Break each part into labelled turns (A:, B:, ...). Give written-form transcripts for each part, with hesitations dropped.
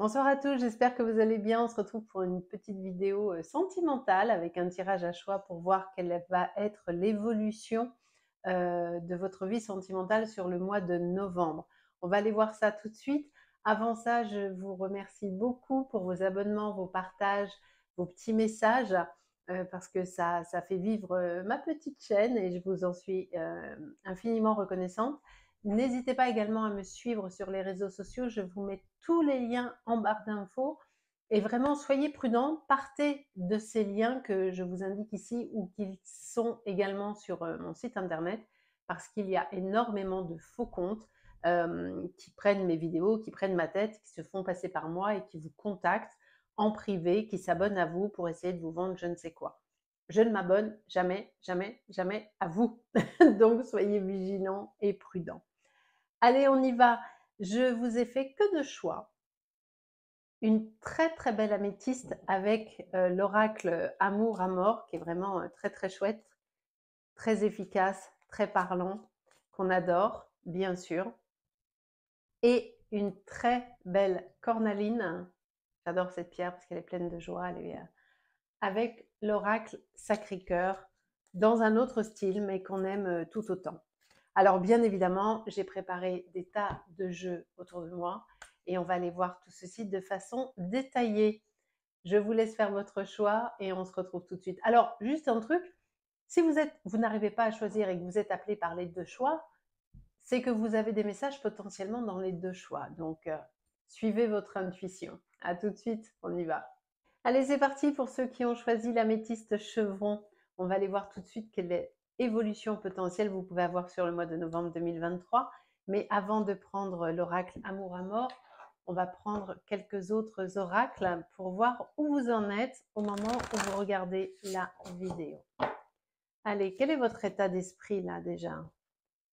A: Bonsoir à tous, j'espère que vous allez bien. On se retrouve pour une petite vidéo sentimentale avec un tirage à choix pour voir quelle va être l'évolution de votre vie sentimentale sur le mois de novembre. On va aller voir ça tout de suite. Avant ça, je vous remercie beaucoup pour vos abonnements, vos partages, vos petits messages parce que ça fait vivre ma petite chaîne et je vous en suis infiniment reconnaissante. N'hésitez pas également à me suivre sur les réseaux sociaux, je vous mets tous les liens en barre d'infos et vraiment soyez prudents, partez de ces liens que je vous indique ici ou qu'ils sont également sur mon site internet parce qu'il y a énormément de faux comptes qui prennent mes vidéos, qui prennent ma tête, qui se font passer par moi et qui vous contactent en privé, qui s'abonnent à vous pour essayer de vous vendre je ne sais quoi. Je ne m'abonne jamais, jamais, jamais à vous. Donc soyez vigilants et prudents. Allez, on y va. Je vous ai fait que de choix. Une très très belle améthyste avec l'oracle Amour à mort, qui est vraiment très très chouette, très efficace, très parlant, qu'on adore, bien sûr. Et une très belle cornaline. J'adore cette pierre parce qu'elle est pleine de joie. Elle est, avec l'oracle Sacré-Cœur, dans un autre style, mais qu'on aime tout autant. Alors bien évidemment, j'ai préparé des tas de jeux autour de moi et on va aller voir tout ceci de façon détaillée. Je vous laisse faire votre choix et on se retrouve tout de suite. Alors, juste un truc, si vous n'arrivez pas à choisir et que vous êtes appelé par les deux choix, c'est que vous avez des messages potentiellement dans les deux choix. Donc, suivez votre intuition. À tout de suite, on y va. Allez, c'est parti pour ceux qui ont choisi l'améthyste chevron. On va aller voir tout de suite quelle évolution potentielle vous pouvez avoir sur le mois de novembre 2023. Mais avant de prendre l'oracle Amour à mort, on va prendre quelques autres oracles pour voir où vous en êtes au moment où vous regardez la vidéo. Allez, quel est votre état d'esprit là déjà?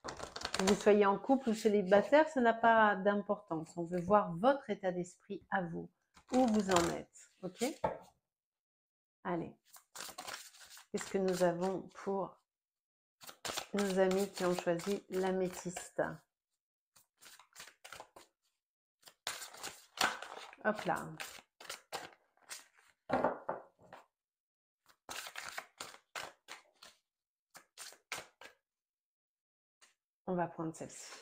A: Que vous soyez en couple ou célibataire, ça n'a pas d'importance. On veut voir votre état d'esprit à vous, où vous en êtes. Ok? Allez, qu'est-ce que nous avons pour nos amis qui ont choisi l'améthyste? Hop là. On va prendre celle-ci.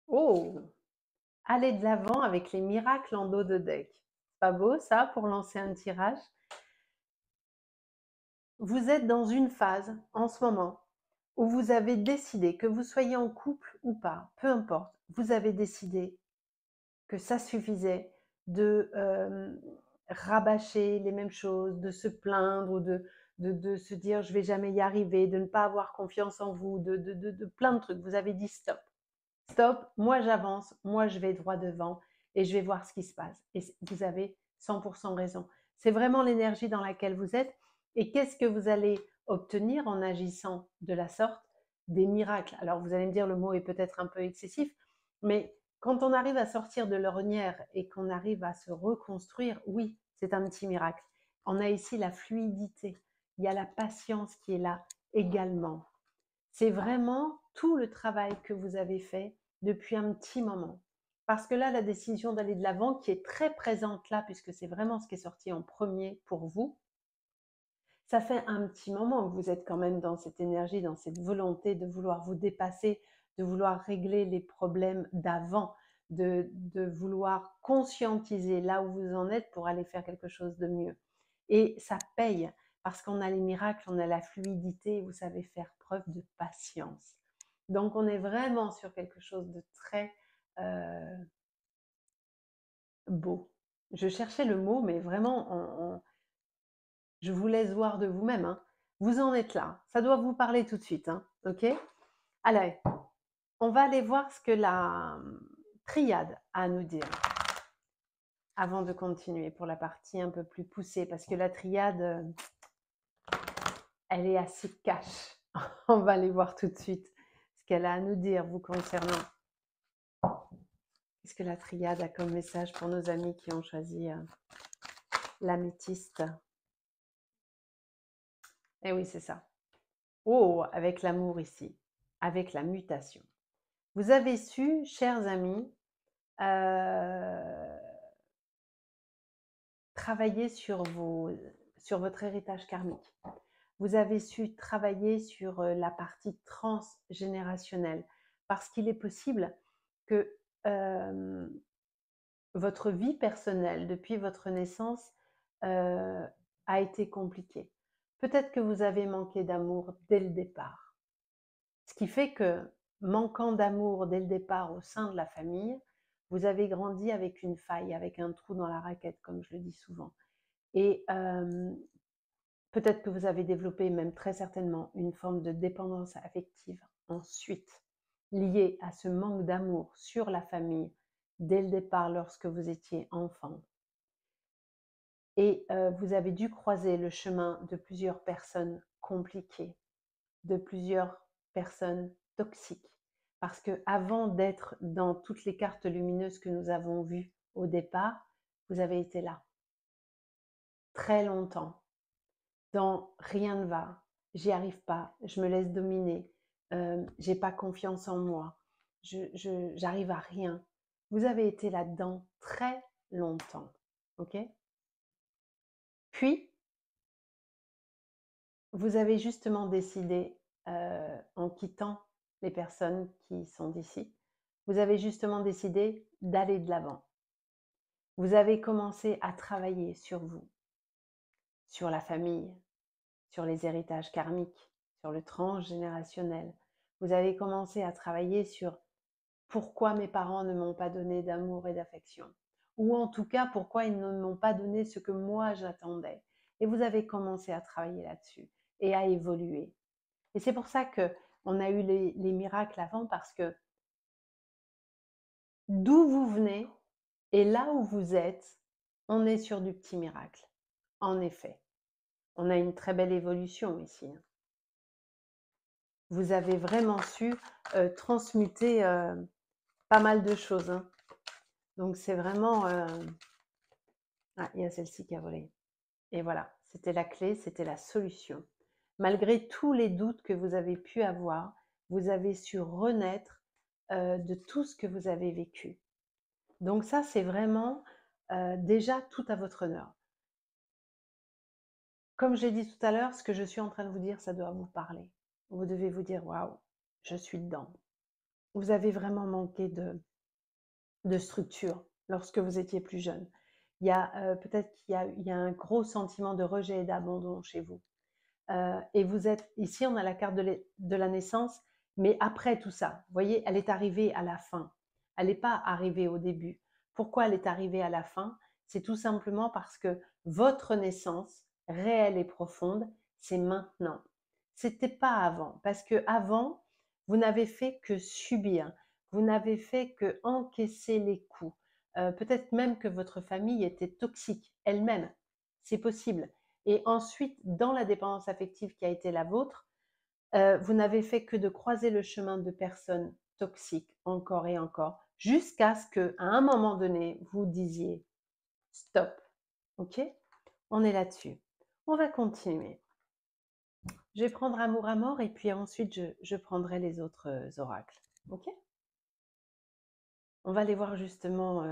A: Oh! Allez de l'avant avec les miracles en dos de deck. Pas beau ça pour lancer un tirage? Vous êtes dans une phase en ce moment où vous avez décidé, que vous soyez en couple ou pas, peu importe, vous avez décidé que ça suffisait de rabâcher les mêmes choses, de se plaindre ou de se dire je vais jamais y arriver, de ne pas avoir confiance en vous, de plein de trucs. Vous avez dit stop, stop, moi j'avance, moi je vais droit devant et je vais voir ce qui se passe. Et vous avez 100% raison. C'est vraiment l'énergie dans laquelle vous êtes. Et qu'est-ce que vous allez obtenir en agissant de la sorte? Des miracles. Alors vous allez me dire le mot est peut-être un peu excessif, mais quand on arrive à sortir de l'ornière et qu'on arrive à se reconstruire, oui, c'est un petit miracle. On a ici la fluidité, il y a la patience qui est là également. C'est vraiment tout le travail que vous avez fait depuis un petit moment. Parce que là, la décision d'aller de l'avant, qui est très présente là, puisque c'est vraiment ce qui est sorti en premier pour vous, ça fait un petit moment que vous êtes quand même dans cette énergie, dans cette volonté de vouloir vous dépasser, de vouloir régler les problèmes d'avant, de vouloir conscientiser là où vous en êtes pour aller faire quelque chose de mieux. Et ça paye, parce qu'on a les miracles, on a la fluidité, vous savez faire preuve de patience. Donc on est vraiment sur quelque chose de très beau. Je cherchais le mot, mais vraiment, je vous laisse voir de vous-même. Hein. Vous en êtes là. Ça doit vous parler tout de suite. Hein. OK? Allez, on va aller voir ce que la triade a à nous dire avant de continuer pour la partie un peu plus poussée, parce que la triade, elle est assez cash. On va aller voir tout de suite ce qu'elle a à nous dire vous concernant. Qu'est-ce que la triade a comme message pour nos amis qui ont choisi l'améthyste? Eh oui, c'est ça. Oh, avec l'amour ici, avec la mutation. Vous avez su, chers amis, travaillé sur votre héritage karmique. Vous avez su travailler sur la partie transgénérationnelle. Parce qu'il est possible que votre vie personnelle, depuis votre naissance, a été compliquée. Peut-être que vous avez manqué d'amour dès le départ. Ce qui fait que, manquant d'amour dès le départ au sein de la famille, vous avez grandi avec une faille, avec un trou dans la raquette, comme je le dis souvent. Et peut-être que vous avez développé, même très certainement, une forme de dépendance affective ensuite, liée à ce manque d'amour sur la famille, dès le départ lorsque vous étiez enfant. Et vous avez dû croiser le chemin de plusieurs personnes compliquées, de plusieurs personnes toxiques. Parce que avant d'être dans toutes les cartes lumineuses que nous avons vues au départ, vous avez été là, très longtemps, dans rien ne va, j'y arrive pas, je me laisse dominer, j'ai pas confiance en moi, j'arrive à rien. Vous avez été là-dedans très longtemps, ok? Puis, vous avez justement décidé, en quittant les personnes qui sont d'ici, vous avez justement décidé d'aller de l'avant. Vous avez commencé à travailler sur vous, sur la famille, sur les héritages karmiques, sur le transgénérationnel. Vous avez commencé à travailler sur pourquoi mes parents ne m'ont pas donné d'amour et d'affection. Ou en tout cas, pourquoi ils ne m'ont pas donné ce que moi j'attendais. Et vous avez commencé à travailler là-dessus et à évoluer. Et c'est pour ça qu'on a eu les miracles avant, parce que d'où vous venez et là où vous êtes, on est sur du petit miracle. En effet, on a une très belle évolution ici. Vous avez vraiment su transmuter pas mal de choses. Hein. Donc c'est vraiment... Ah, il y a celle-ci qui a volé. Et voilà, c'était la clé, c'était la solution. Malgré tous les doutes que vous avez pu avoir, vous avez su renaître de tout ce que vous avez vécu. Donc ça, c'est vraiment déjà tout à votre honneur. Comme j'ai dit tout à l'heure, ce que je suis en train de vous dire, ça doit vous parler. Vous devez vous dire, waouh, je suis dedans. Vous avez vraiment manqué de structure lorsque vous étiez plus jeune. Il y a peut-être qu'il y a un gros sentiment de rejet et d'abandon chez vous. Et vous êtes, ici on a la carte de la naissance, mais après tout ça, vous voyez, elle est arrivée à la fin. Elle n'est pas arrivée au début. Pourquoi elle est arrivée à la fin? C'est tout simplement parce que votre naissance, réelle et profonde, c'est maintenant. C'était pas avant, parce que avant, vous n'avez fait que subir, vous n'avez fait que encaisser les coups. Peut-être même que votre famille était toxique elle-même, c'est possible. Et ensuite, dans la dépendance affective qui a été la vôtre, vous n'avez fait que de croiser le chemin de personnes toxiques encore et encore, jusqu'à ce qu'à un moment donné, vous disiez stop. Ok? On est là-dessus. On va continuer. Je vais prendre Amour à mort et puis ensuite je prendrai les autres oracles. Ok? On va aller voir justement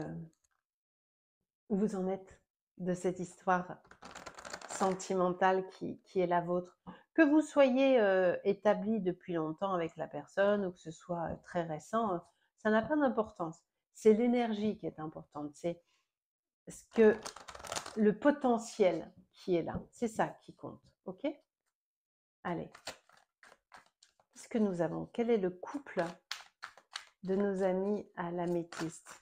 A: où vous en êtes de cette histoire sentimentale qui est la vôtre. Que vous soyez établi depuis longtemps avec la personne ou que ce soit très récent, ça n'a pas d'importance. C'est l'énergie qui est importante. C'est ce que le potentiel qui est là. C'est ça qui compte. Ok? Allez. Qu'est-ce que nous avons? Quel est le couple de nos amis à l'améthyste?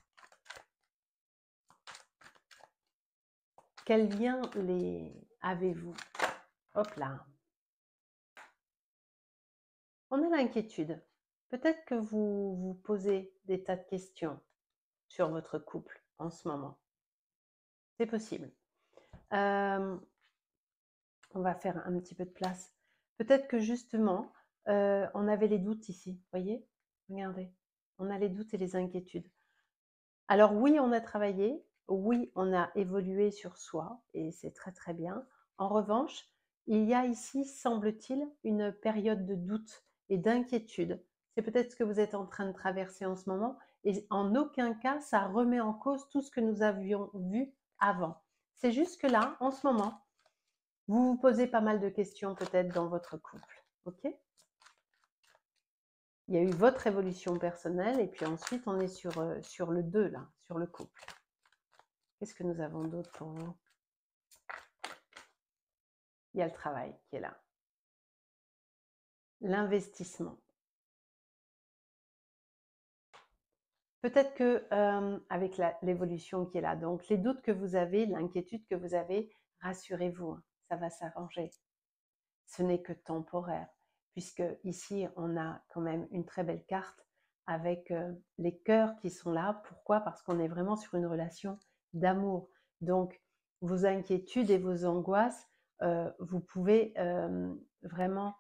A: Quel lien les avez-vous? Hop là. On a l'inquiétude. Peut-être que vous vous posez des tas de questions sur votre couple en ce moment. C'est possible. On va faire un petit peu de place. Peut-être que justement, on avait les doutes ici. Voyez? Regardez. On a les doutes et les inquiétudes. Alors oui, on a travaillé. Oui, on a évolué sur soi et c'est très très bien. En revanche, il y a ici, semble-t-il, une période de doute et d'inquiétude. C'est peut-être ce que vous êtes en train de traverser en ce moment et en aucun cas, ça remet en cause tout ce que nous avions vu avant. C'est juste que là, en ce moment, vous vous posez pas mal de questions peut-être dans votre couple, ok? Il y a eu votre évolution personnelle et puis ensuite on est sur le 2 là, sur le couple. Qu'est-ce que nous avons d'autre pour vous? Il y a le travail qui est là. L'investissement. Peut-être que avec l'évolution qui est là, donc les doutes que vous avez, l'inquiétude que vous avez, rassurez-vous, hein, ça va s'arranger. Ce n'est que temporaire, puisque ici on a quand même une très belle carte avec les cœurs qui sont là. Pourquoi? Parce qu'on est vraiment sur une relation d'amour. Donc vos inquiétudes et vos angoisses, vous pouvez vraiment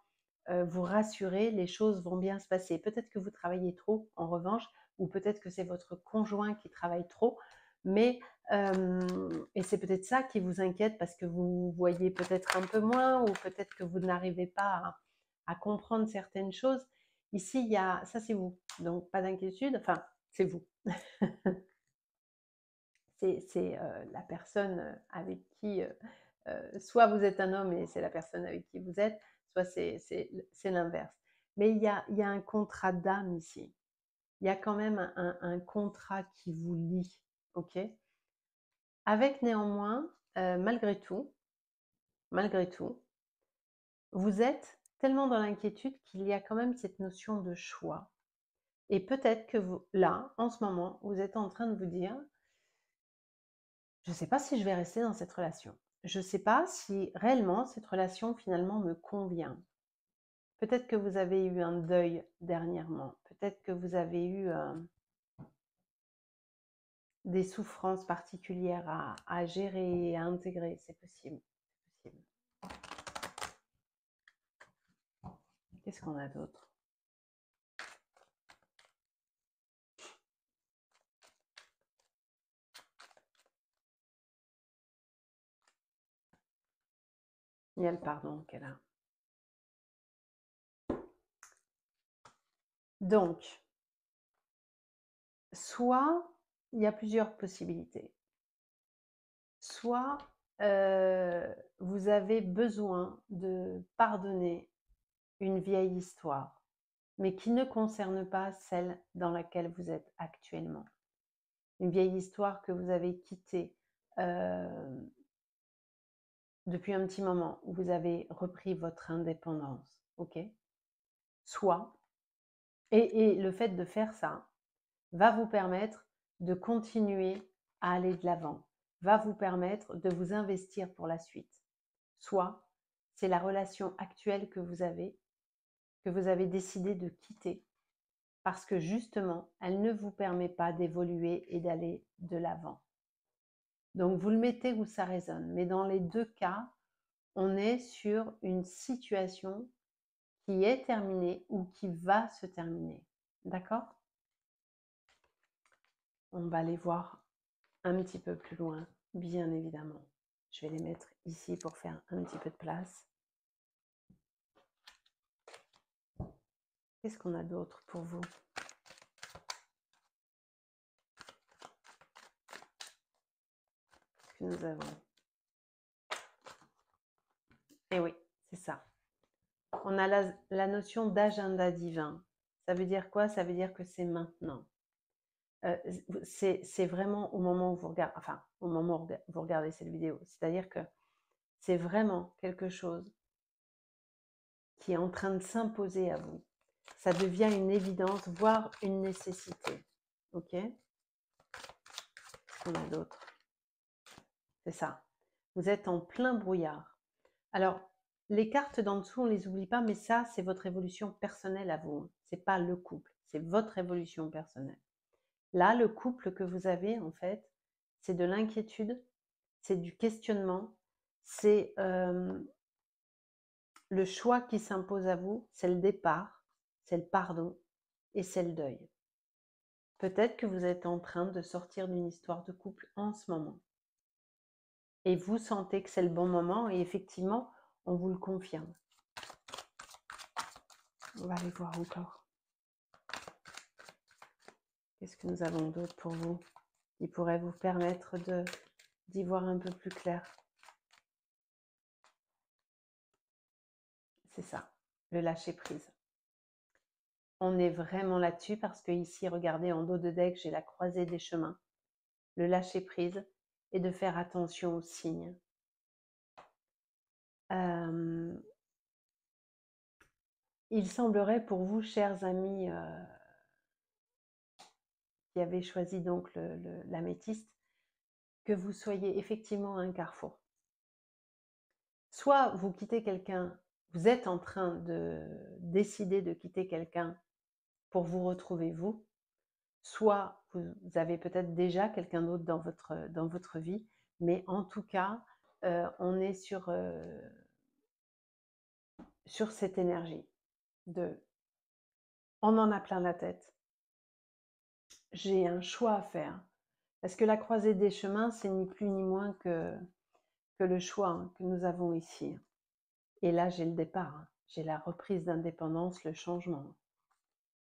A: vous rassurer, les choses vont bien se passer. Peut-être que vous travaillez trop, en revanche, ou peut-être que c'est votre conjoint qui travaille trop, mais et c'est peut-être ça qui vous inquiète parce que vous voyez peut-être un peu moins ou peut-être que vous n'arrivez pas à comprendre certaines choses. Ici, il y a, ça c'est vous, donc pas d'inquiétude, enfin, c'est vous. C'est la personne avec qui, soit vous êtes un homme et c'est la personne avec qui vous êtes, soit c'est l'inverse. Mais il y a un contrat d'âme ici. Il y a quand même un contrat qui vous lie, ok? Avec néanmoins, malgré tout, vous êtes tellement dans l'inquiétude qu'il y a quand même cette notion de choix. Et peut-être que vous, là, en ce moment, vous êtes en train de vous dire, je ne sais pas si je vais rester dans cette relation. Je ne sais pas si réellement cette relation finalement me convient. Peut-être que vous avez eu un deuil dernièrement. Peut-être que vous avez eu des souffrances particulières à gérer et à intégrer. C'est possible. C'est possible. Qu'est-ce qu'on a d'autre? Il y a le pardon qu'elle a. Donc, soit il y a plusieurs possibilités. Soit vous avez besoin de pardonner une vieille histoire, mais qui ne concerne pas celle dans laquelle vous êtes actuellement. Une vieille histoire que vous avez quittée depuis un petit moment, où vous avez repris votre indépendance, ok? Soit, et le fait de faire ça va vous permettre de continuer à aller de l'avant, va vous permettre de vous investir pour la suite. Soit, c'est la relation actuelle que vous avez décidé de quitter, parce que justement, elle ne vous permet pas d'évoluer et d'aller de l'avant. Donc, vous le mettez où ça résonne. Mais dans les deux cas, on est sur une situation qui est terminée ou qui va se terminer. D'accord? On va aller voir un petit peu plus loin, bien évidemment. Je vais les mettre ici pour faire un petit peu de place. Qu'est-ce qu'on a d'autre pour vous? Qu'est-ce que nous avons? Eh oui, c'est ça. On a la notion d'agenda divin. Ça veut dire quoi? Ça veut dire que c'est maintenant. C'est vraiment au moment où vous regardez, enfin, au moment où vous regardez cette vidéo. C'est-à-dire que c'est vraiment quelque chose qui est en train de s'imposer à vous. Ça devient une évidence, voire une nécessité. Ok? Qu'est-ce qu'on a d'autre? C'est ça. Vous êtes en plein brouillard. Alors, les cartes d'en dessous, on ne les oublie pas, mais ça, c'est votre évolution personnelle à vous. Ce n'est pas le couple, c'est votre évolution personnelle. Là, le couple que vous avez, en fait, c'est de l'inquiétude, c'est du questionnement, c'est le choix qui s'impose à vous, c'est le départ, c'est le pardon et c'est le deuil. Peut-être que vous êtes en train de sortir d'une histoire de couple en ce moment. Et vous sentez que c'est le bon moment et effectivement, on vous le confirme. On va aller voir encore. Qu'est-ce que nous avons d'autre pour vous qui pourrait vous permettre d'y voir un peu plus clair. C'est ça, le lâcher prise. On est vraiment là-dessus parce que ici, regardez, en dos de deck, j'ai la croisée des chemins. Le lâcher prise et de faire attention aux signes. Il semblerait pour vous, chers amis, qui avez choisi donc l'améthyste, que vous soyez effectivement à un carrefour. Soit vous quittez quelqu'un, vous êtes en train de décider de quitter quelqu'un pour vous retrouver vous, soit vous avez peut-être déjà quelqu'un d'autre dans votre vie, mais en tout cas, on est sur cette énergie de on en a plein la tête, j'ai un choix à faire. Parce que la croisée des chemins, c'est ni plus ni moins que le choix que nous avons ici. Et là, j'ai le départ, j'ai la reprise d'indépendance, le changement.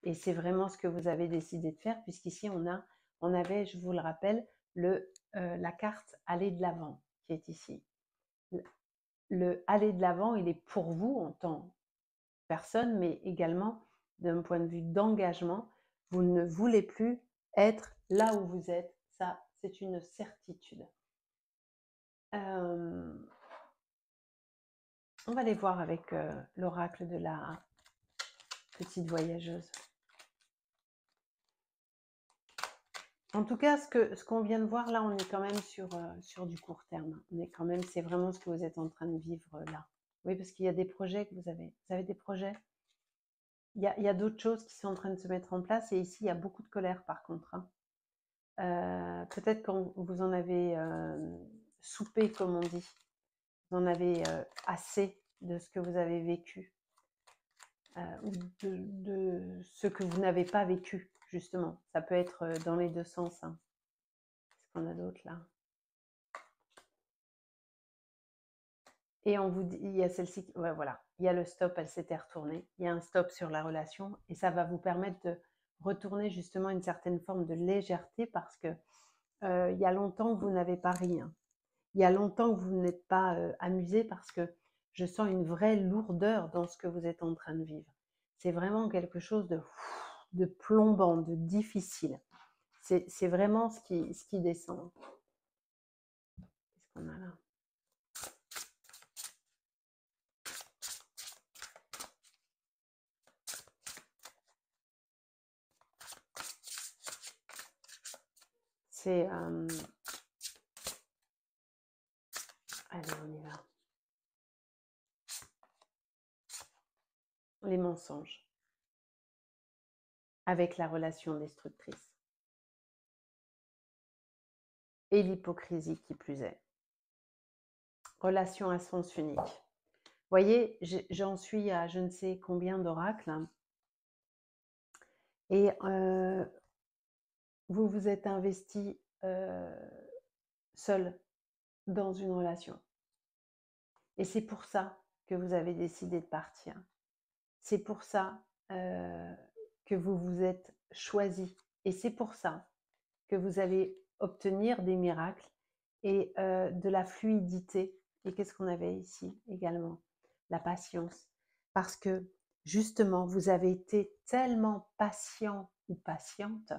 A: Et c'est vraiment ce que vous avez décidé de faire, puisqu'ici, on avait, je vous le rappelle, la carte aller de l'avant qui est ici. Le aller de l'avant, il est pour vous en tant que personne, mais également d'un point de vue d'engagement. Vous ne voulez plus être là où vous êtes. Ça, c'est une certitude. On va aller voir avec l'oracle de la petite voyageuse. En tout cas, ce qu'on vient de voir là, on est quand même sur du court terme. On est quand même, c'est vraiment ce que vous êtes en train de vivre là. Oui, parce qu'il y a des projets que vous avez. Vous avez des projets. Il y a d'autres choses qui sont en train de se mettre en place. Et ici, il y a beaucoup de colère par contre. Peut-être quand vous en avez soupé, comme on dit. Vous en avez assez de ce que vous avez vécu. Ou de ce que vous n'avez pas vécu, justement. Ça peut être dans les deux sens. Hein. Qu'est-ce qu'on a d'autre là? Et on vous dit, il y a celle-ci, ouais, voilà, il y a le stop, elle s'était retournée. Il y a un stop sur la relation et ça va vous permettre de retourner justement une certaine forme de légèreté parce que il y a longtemps que vous n'avez pas ri. Hein. Il y a longtemps que vous n'êtes pas amusé parce que je sens une vraie lourdeur dans ce que vous êtes en train de vivre. C'est vraiment quelque chose de plombant, de difficile. C'est vraiment ce qui descend. Qu'est-ce qu'on a là? C'est... allez, on y va. Les mensonges. Avec la relation destructrice. Et l'hypocrisie qui plus est. Relation à sens unique. Vous voyez, j'en suis à je ne sais combien d'oracles. Et vous vous êtes investi seul dans une relation. Et c'est pour ça que vous avez décidé de partir. C'est pour ça que vous vous êtes choisi. Et c'est pour ça que vous allez obtenir des miracles et de la fluidité. Et qu'est-ce qu'on avait ici également? La patience. Parce que justement, vous avez été tellement patient ou patiente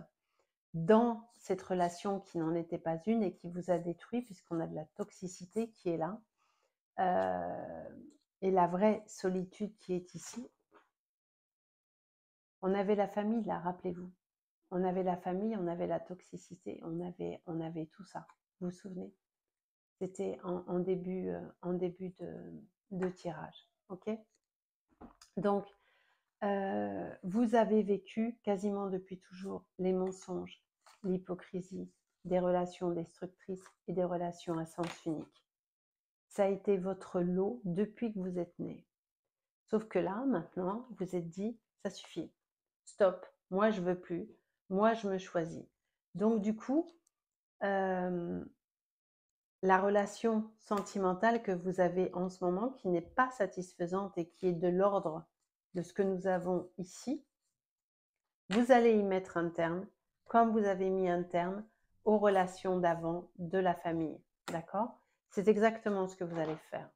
A: dans cette relation qui n'en était pas une et qui vous a détruit puisqu'on a de la toxicité qui est là. Et la vraie solitude qui est ici. On avait la famille là, rappelez-vous. On avait la famille, on avait la toxicité, on avait tout ça. Vous vous souvenez? C'était en début de tirage. Ok? Donc, vous avez vécu quasiment depuis toujours les mensonges, l'hypocrisie, des relations destructrices et des relations à sens unique. Ça a été votre lot depuis que vous êtes né. Sauf que là, maintenant, vous êtes dit, ça suffit. Stop, moi je veux plus, moi je me choisis. Donc du coup, la relation sentimentale que vous avez en ce moment, qui n'est pas satisfaisante et qui est de l'ordre de ce que nous avons ici, vous allez y mettre un terme, comme vous avez mis un terme aux relations d'avant de la famille. d'accord? C'est exactement ce que vous allez faire.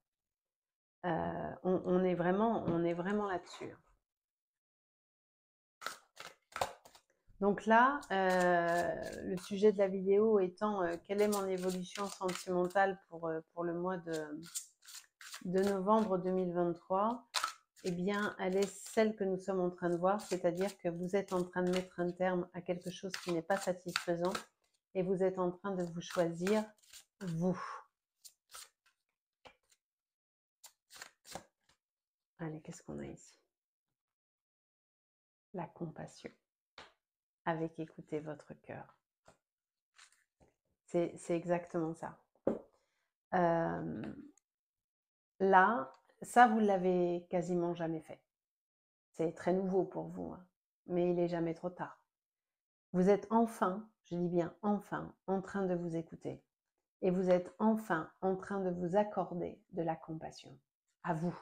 A: On est vraiment là-dessus. Donc là, le sujet de la vidéo étant quelle est mon évolution sentimentale pour le mois de novembre 2023, eh bien, elle est celle que nous sommes en train de voir, c'est-à-dire que vous êtes en train de mettre un terme à quelque chose qui n'est pas satisfaisant et vous êtes en train de vous choisir, vous. Allez, qu'est-ce qu'on a ici? La compassion. Avec écouter votre cœur. C'est exactement ça. Là, ça, vous l'avez quasiment jamais fait. C'est très nouveau pour vous, hein, mais il n'est jamais trop tard. Vous êtes enfin, je dis bien enfin, en train de vous écouter. Et vous êtes enfin en train de vous accorder de la compassion à vous.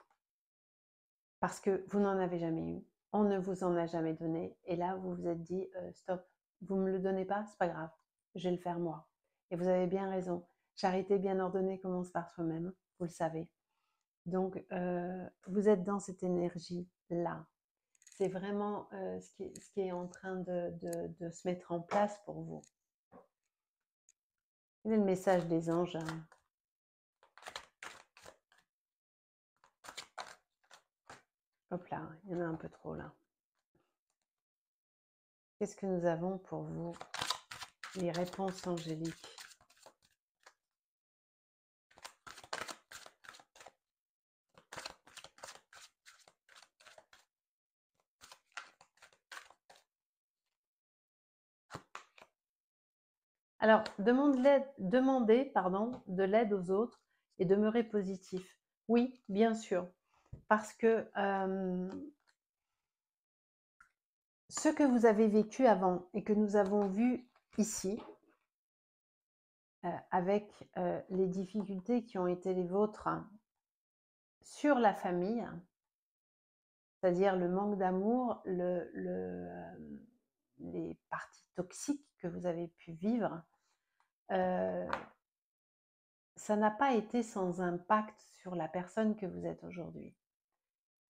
A: Parce que vous n'en avez jamais eu, on ne vous en a jamais donné. Et là, vous vous êtes dit, stop, vous ne me le donnez pas, c'est pas grave, je vais le faire moi. Et vous avez bien raison. Charité bien ordonnée commence par soi-même, vous le savez. Donc, vous êtes dans cette énergie-là. C'est vraiment ce qui est en train de se mettre en place pour vous. Quel est le message des anges, hein? Hop là, il y en a un peu trop là. Qu'est-ce que nous avons pour vous? Les réponses angéliques. Alors, demandez de l'aide aux autres et demeurez positif. Oui, bien sûr, parce que ce que vous avez vécu avant et que nous avons vu ici, avec les difficultés qui ont été les vôtres sur la famille, c'est-à-dire le manque d'amour, les parties toxiques que vous avez pu vivre, ça n'a pas été sans impact sur la personne que vous êtes aujourd'hui.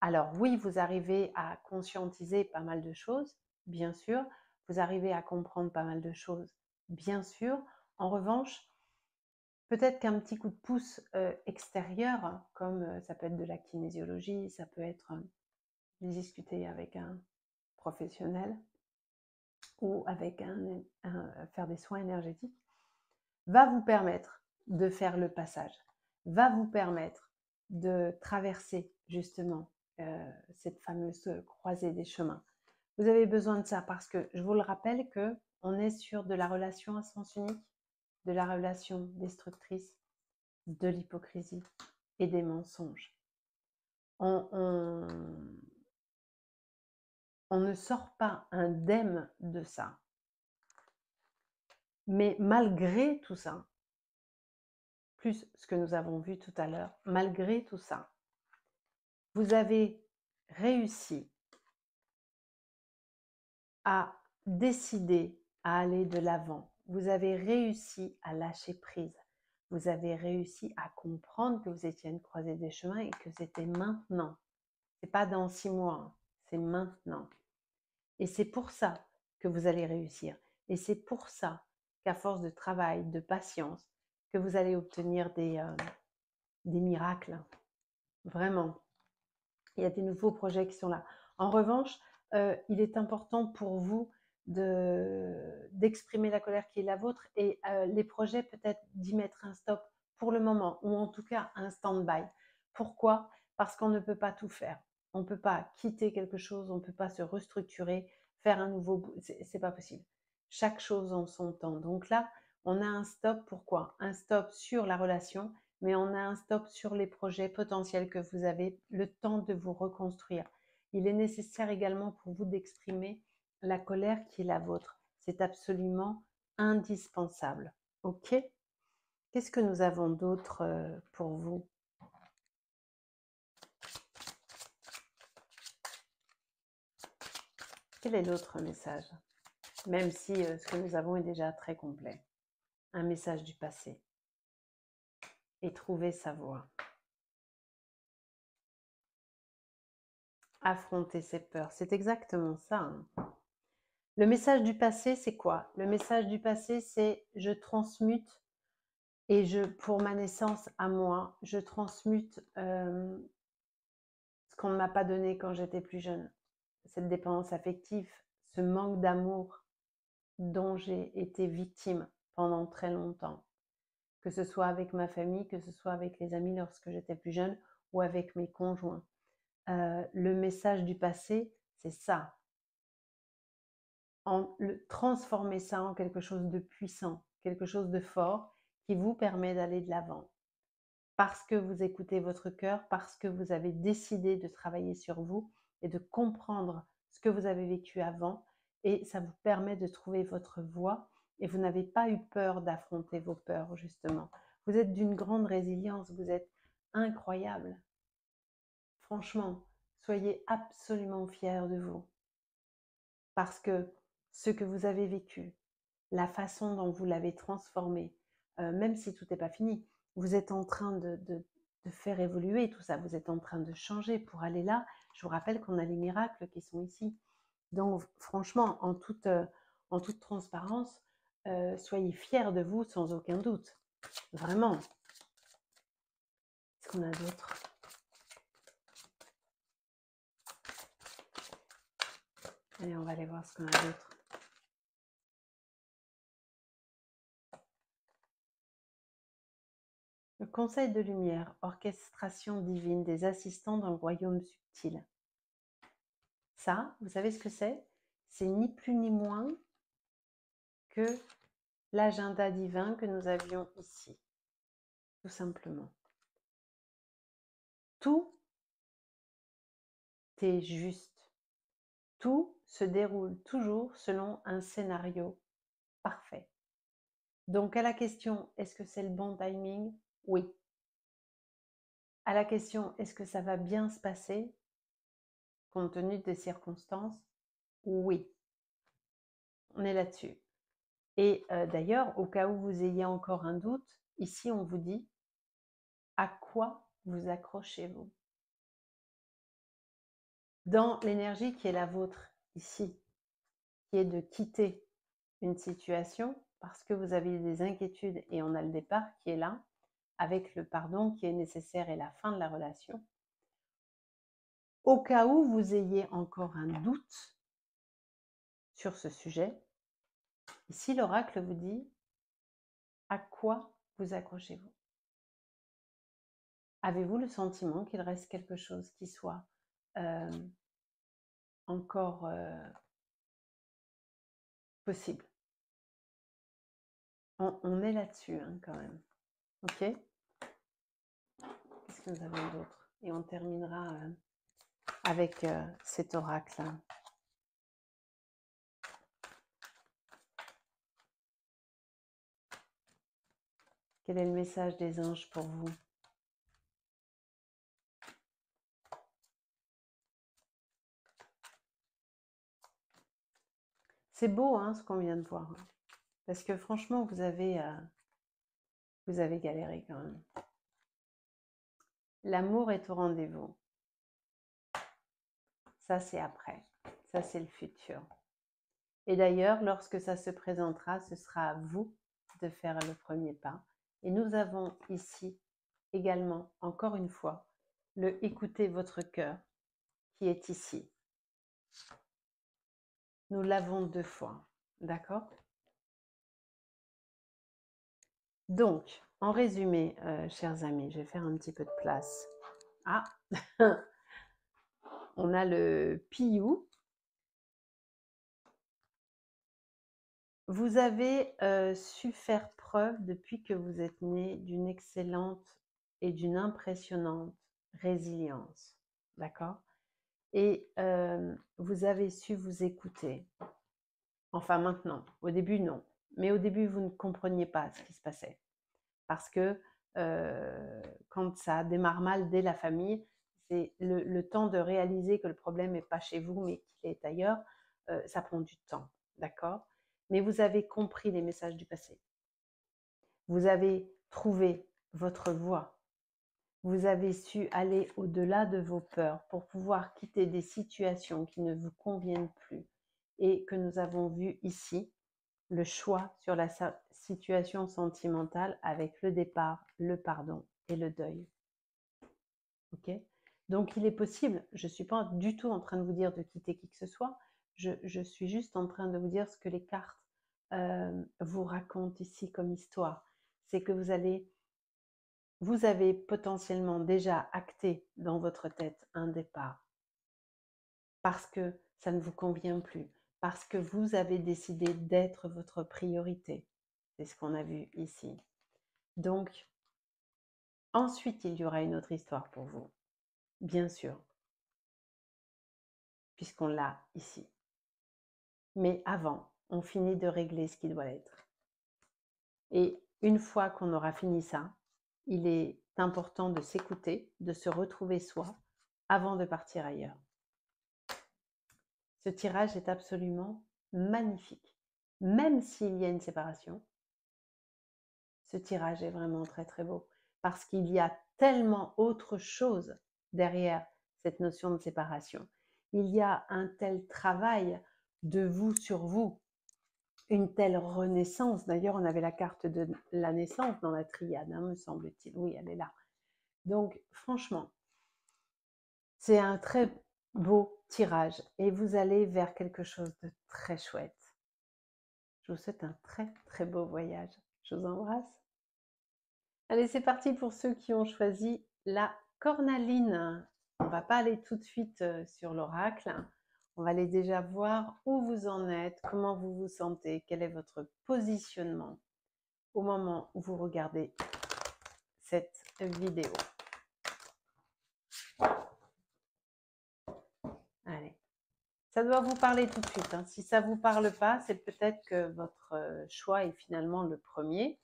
A: Alors oui, vous arrivez à conscientiser pas mal de choses, bien sûr. Vous arrivez à comprendre pas mal de choses, bien sûr. En revanche, peut-être qu'un petit coup de pouce extérieur, comme ça peut être de la kinésiologie, ça peut être discuter avec un professionnel ou avec faire des soins énergétiques, va vous permettre de faire le passage, va vous permettre de traverser justement cette fameuse croisée des chemins. Vous avez besoin de ça parce que je vous le rappelle que on est sur de la relation à sens unique, de la relation destructrice, de l'hypocrisie et des mensonges. On ne sort pas indemne de ça. Mais malgré tout ça, plus ce que nous avons vu tout à l'heure, malgré tout ça, vous avez réussi à décider à aller de l'avant. Vous avez réussi à lâcher prise. Vous avez réussi à comprendre que vous étiez à une croisée des chemins et que c'était maintenant. C'est pas dans 6 mois, c'est maintenant. Et c'est pour ça que vous allez réussir. Et c'est pour ça qu'à force de travail, de patience, que vous allez obtenir des miracles. Vraiment. Il y a des nouveaux projets qui sont là. En revanche, il est important pour vous d'exprimer la colère qui est la vôtre et les projets peut-être d'y mettre un stop pour le moment ou en tout cas un stand-by. Pourquoi? Parce qu'on ne peut pas tout faire. On ne peut pas quitter quelque chose, on ne peut pas se restructurer, faire un nouveau... C'est pas possible. Chaque chose en son temps. Donc là, on a un stop. Pourquoi? Un stop sur la relation, mais on a un stop sur les projets potentiels que vous avez, le temps de vous reconstruire. Il est nécessaire également pour vous d'exprimer la colère qui est la vôtre. C'est absolument indispensable. OK? Qu'est-ce que nous avons d'autre pour vous? Quel est l'autre message? Même si ce que nous avons est déjà très complet. Un message du passé. et trouver sa voie. Affronter ses peurs, c'est exactement ça, hein. Le message du passé, c'est quoi? Le message du passé, c'est je transmute et pour ma naissance à moi, je transmute ce qu'on ne m'a pas donné quand j'étais plus jeune. Cette dépendance affective, ce manque d'amour dont j'ai été victime pendant très longtemps. Que ce soit avec ma famille, que ce soit avec les amis lorsque j'étais plus jeune ou avec mes conjoints. Le message du passé, c'est ça. Transformer ça en quelque chose de puissant, quelque chose de fort qui vous permet d'aller de l'avant. Parce que vous écoutez votre cœur, parce que vous avez décidé de travailler sur vous et de comprendre ce que vous avez vécu avant, et ça vous permet de trouver votre voie et vous n'avez pas eu peur d'affronter vos peurs, justement. Vous êtes d'une grande résilience, vous êtes incroyable. Franchement, soyez absolument fiers de vous. Parce que ce que vous avez vécu, la façon dont vous l'avez transformé, même si tout n'est pas fini, vous êtes en train de faire évoluer tout ça, vous êtes en train de changer pour aller là. Je vous rappelle qu'on a les miracles qui sont ici. Donc franchement, en toute transparence, soyez fiers de vous sans aucun doute. Vraiment. Est-ce qu'on a d'autres? Allez, on va aller voir ce qu'on a d'autre. Le conseil de lumière, orchestration divine des assistants dans le royaume subtil. Ça, vous savez ce que c'est? C'est ni plus ni moins que l'agenda divin que nous avions ici, tout simplement. Tout est juste. Tout se déroule toujours selon un scénario parfait. Donc à la question, est-ce que c'est le bon timing? Oui. À la question, est-ce que ça va bien se passer compte tenu des circonstances? Oui. On est là-dessus. Et d'ailleurs, au cas où vous ayez encore un doute, ici on vous dit à quoi vous accrochez-vous dans l'énergie qui est la vôtre ici, qui est de quitter une situation parce que vous avez des inquiétudes et on a le départ qui est là, avec le pardon qui est nécessaire et la fin de la relation. Au cas où vous ayez encore un doute sur ce sujet, ici l'oracle vous dit à quoi vous accrochez-vous? Avez-vous le sentiment qu'il reste quelque chose qui soit encore possible? On est là-dessus hein, quand même. Ok? Qu'est-ce que nous avons d'autre? Et on terminera avec cet oracle. Quel est le message des anges pour vous? C'est beau hein, ce qu'on vient de voir. Hein, parce que franchement, vous avez galéré quand même. L'amour est au rendez-vous. Ça, c'est après. Ça, c'est le futur. Et d'ailleurs, lorsque ça se présentera, ce sera à vous de faire le premier pas. Et nous avons ici également, encore une fois, le écoutez votre cœur qui est ici. Nous l'avons 2 fois. D'accord? Donc, en résumé, chers amis, je vais faire un petit peu de place. Ah, on a le Piou. Vous avez su faire preuve depuis que vous êtes né d'une excellente et d'une impressionnante résilience. D'accord? Et vous avez su vous écouter. Enfin maintenant, au début non. Mais au début, vous ne compreniez pas ce qui se passait. Parce que quand ça démarre mal dès la famille, c'est le temps de réaliser que le problème n'est pas chez vous, mais qu'il est ailleurs. Ça prend du temps, d'accord? Mais vous avez compris les messages du passé. Vous avez trouvé votre voie. Vous avez su aller au-delà de vos peurs pour pouvoir quitter des situations qui ne vous conviennent plus et que nous avons vu ici, le choix sur la situation sentimentale avec le départ, le pardon et le deuil. Ok? Donc il est possible, je ne suis pas du tout en train de vous dire de quitter qui que ce soit, je suis juste en train de vous dire ce que les cartes vous racontent ici comme histoire. C'est que vous avez potentiellement déjà acté dans votre tête un départ parce que ça ne vous convient plus, parce que vous avez décidé d'être votre priorité. C'est ce qu'on a vu ici. Donc, ensuite, il y aura une autre histoire pour vous, bien sûr, puisqu'on l'a ici. Mais avant, on finit de régler ce qui doit être. Et une fois qu'on aura fini ça, il est important de s'écouter, de se retrouver soi, avant de partir ailleurs. Ce tirage est absolument magnifique. Même s'il y a une séparation, ce tirage est vraiment très très beau. Parce qu'il y a tellement autre chose derrière cette notion de séparation. Il y a un tel travail de vous sur vous, une telle renaissance. D'ailleurs, on avait la carte de la naissance dans la triade, hein, me semble-t-il. Oui, elle est là. Donc, franchement, c'est un très beau tirage et vous allez vers quelque chose de très chouette. Je vous souhaite un très très beau voyage. Je vous embrasse. Allez, c'est parti pour ceux qui ont choisi la cornaline. On ne va pas aller tout de suite sur l'oracle. On va aller déjà voir où vous en êtes, comment vous vous sentez, quel est votre positionnement au moment où vous regardez cette vidéo. Allez, ça doit vous parler tout de suite. Hein. Si ça ne vous parle pas, c'est peut-être que votre choix est finalement le premier.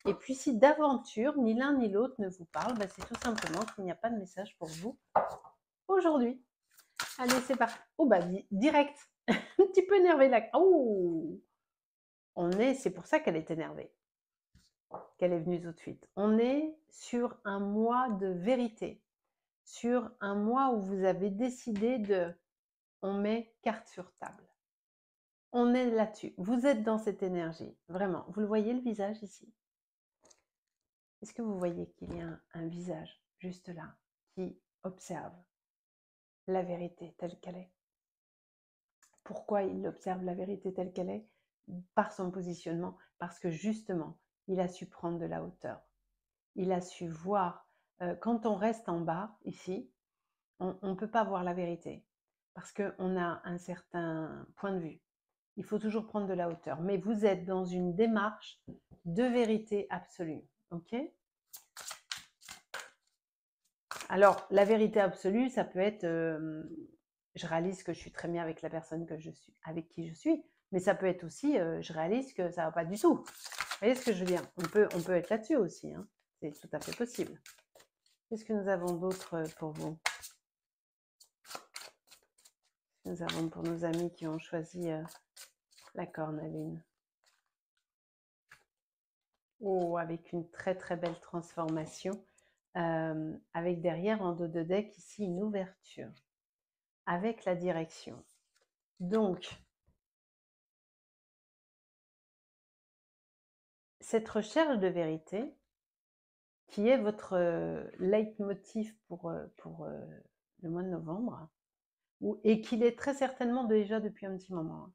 A: Et puis si d'aventure, ni l'un ni l'autre ne vous parle, ben, c'est tout simplement qu'il n'y a pas de message pour vous aujourd'hui. Allez, c'est parti. Oh bah direct, un petit peu énervé là. Oh, c'est pour ça qu'elle est énervée, qu'elle est venue tout de suite. On est sur un mois de vérité, sur un mois où vous avez décidé on met carte sur table. On est là-dessus. Vous êtes dans cette énergie, vraiment. Vous le voyez le visage ici? Est-ce que vous voyez qu'il y a un visage juste là qui observe la vérité telle qu'elle est? Pourquoi il observe la vérité telle qu'elle est? Par son positionnement, parce que justement, il a su prendre de la hauteur. Il a su voir, quand on reste en bas, ici, on ne peut pas voir la vérité, parce qu'on a un certain point de vue. Il faut toujours prendre de la hauteur. Mais vous êtes dans une démarche de vérité absolue. Ok? Alors, la vérité absolue, ça peut être, je réalise que je suis très bien avec la personne que je suis, avec qui je suis, mais ça peut être aussi, je réalise que ça ne va pas du tout. Vous voyez ce que je veux dire? On peut être là-dessus aussi, hein. C'est tout à fait possible. Qu'est-ce que nous avons d'autre pour vous? Nous avons pour nos amis qui ont choisi la cornaline. Oh, avec une très très belle transformation. Avec derrière en dos de deck ici une ouverture. Avec la direction. Donc, cette recherche de vérité, qui est votre leitmotiv pour le mois de novembre, et qu'il est très certainement déjà depuis un petit moment,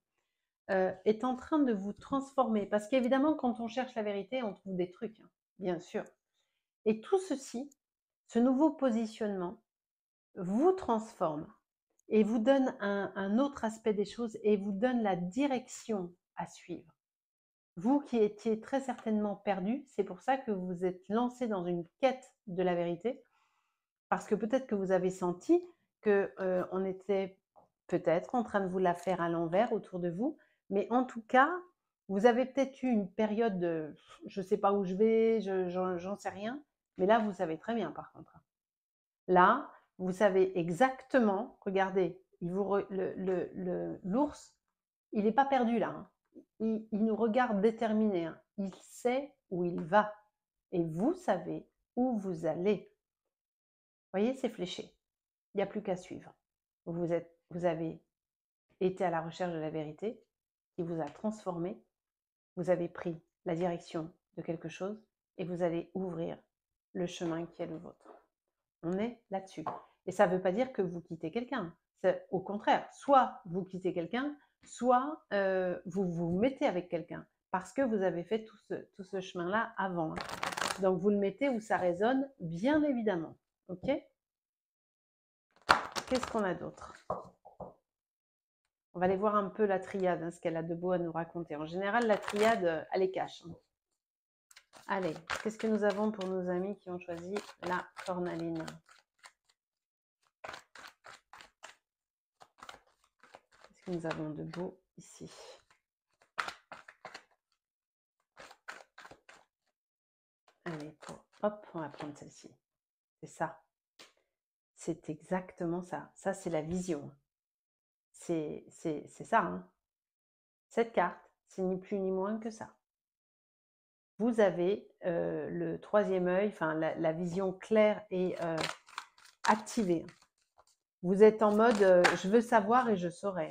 A: est en train de vous transformer. Parce qu'évidemment, quand on cherche la vérité, on trouve des trucs, hein, bien sûr. Et tout ceci, ce nouveau positionnement, vous transforme et vous donne un autre aspect des choses et vous donne la direction à suivre. Vous qui étiez très certainement perdu, c'est pour ça que vous vous êtes lancé dans une quête de la vérité, parce que peut-être que vous avez senti qu'on était peut-être en train de vous la faire à l'envers autour de vous, mais en tout cas, vous avez peut-être eu une période de je ne sais pas où je vais, j'en sais rien, mais là, vous savez très bien par contre. Là, vous savez exactement, regardez, l'ours, il n'est pas perdu là, hein. Il nous regarde déterminé, hein. Il sait où il va. Et vous savez où vous allez. Vous voyez, c'est fléché. Il n'y a plus qu'à suivre. Vous avez été à la recherche de la vérité qui vous a transformé. Vous avez pris la direction de quelque chose et vous allez ouvrir le chemin qui est le vôtre. On est là-dessus. Et ça ne veut pas dire que vous quittez quelqu'un. C'est au contraire, soit vous quittez quelqu'un, soit vous vous mettez avec quelqu'un parce que vous avez fait tout ce chemin-là avant. Donc vous le mettez où ça résonne, bien évidemment. Ok? Qu'est-ce qu'on a d'autre? On va aller voir un peu la triade, ce qu'elle a de beau à nous raconter. En général, la triade, elle est cache. Allez, qu'est-ce que nous avons pour nos amis qui ont choisi la cornaline? Qu'est-ce que nous avons de beau ici? Allez, hop, on va prendre celle-ci. C'est ça. C'est exactement ça. Ça, c'est la vision. C'est ça. Hein. Cette carte, c'est ni plus ni moins que ça. Vous avez le troisième œil, enfin la vision claire et activée. Vous êtes en mode je veux savoir et je saurai.